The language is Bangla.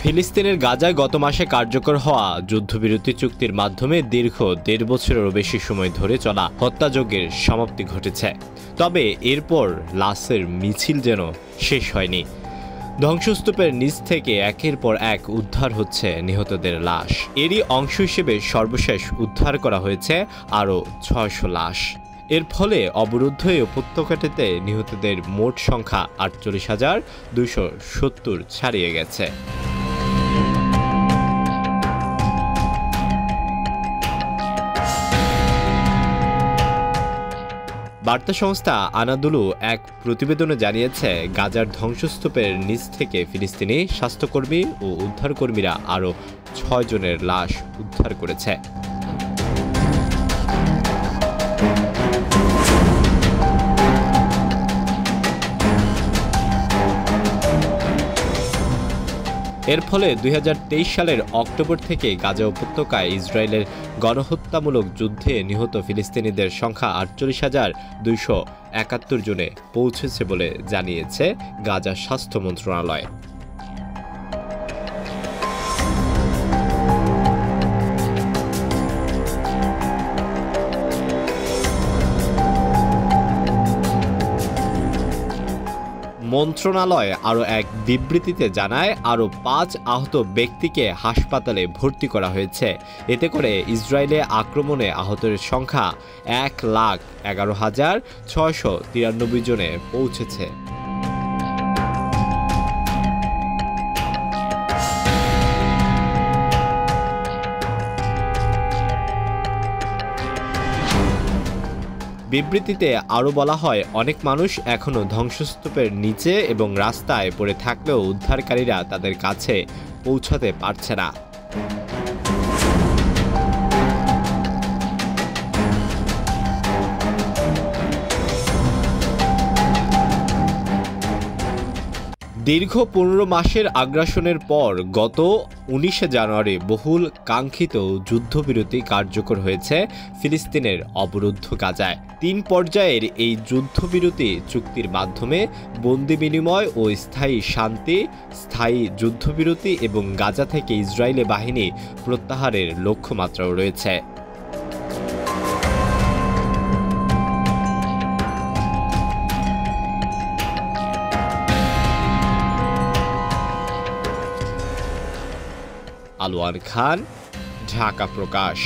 ফিলিস্তিনের গাজায় গত মাসে কার্যকর হওয়া যুদ্ধবিরতি চুক্তির মাধ্যমে দীর্ঘ ১.৫ বছরেরও বেশি সময় ধরে চলা হত্যাযজ্ঞের সমাপ্তি ঘটেছে। তবে এরপর লাশের মিছিল যেন শেষ হয়নি। ধ্বংসস্তূপের নিচ থেকে একের পর এক উদ্ধার হচ্ছে নিহতদের লাশ। এরই অংশ হিসেবে সর্বশেষ উদ্ধার করা হয়েছে আরও ৬০০ লাশ। এর ফলে অবরুদ্ধ এই উপত্যকাটিতে নিহতদের মোট সংখ্যা ৪৮,২৭০ ছাড়িয়ে গেছে। বার্তা সংস্থা আনাদুলু এক প্রতিবেদনে জানিয়েছে, গাজার ধ্বংসস্তূপের নিচ থেকে ফিলিস্তিনি স্বাস্থ্যকর্মী ও উদ্ধারকর্মীরা আরও ৬ জনের লাশ উদ্ধার করেছে। এর ফলে ২০২৩ সালের অক্টোবর থেকে গাজা উপত্যকায় ইসরায়েলের গণহত্যামূলক যুদ্ধে নিহত ফিলিস্তিনিদের সংখ্যা ৪৮,২৭১ জনে পৌঁছেছে বলে জানিয়েছে গাজা স্বাস্থ্য মন্ত্রণালয়। মন্ত্রণালয় আরও এক বিবৃতিতে জানায়, আরও ৫ আহত ব্যক্তিকে হাসপাতালে ভর্তি করা হয়েছে। এতে করে ইসরায়েলে আক্রমণে আহতের সংখ্যা ১,১১,৬৯৩ জনে পৌঁছেছে। বিবৃতিতে আরও বলা হয়, অনেক মানুষ এখনও ধ্বংসস্তূপের নিচে এবং রাস্তায় পড়ে থাকলেও উদ্ধারকারীরা তাদের কাছে পৌঁছাতে পারছে না। দীর্ঘ ১৫ মাসের আগ্রাসনের পর গত ১৯ জানুয়ারি বহুল কাঙ্ক্ষিত যুদ্ধবিরতি কার্যকর হয়েছে ফিলিস্তিনের অবরুদ্ধ গাজায়। ৩ পর্যায়ের এই যুদ্ধবিরতি চুক্তির মাধ্যমে বন্দি বিনিময় ও স্থায়ী শান্তি, স্থায়ী যুদ্ধবিরতি এবং গাজা থেকে ইসরায়েলি বাহিনী প্রত্যাহারের লক্ষ্যমাত্রাও রয়েছে। আলোয়ান খান, ঢাকা প্রকাশ।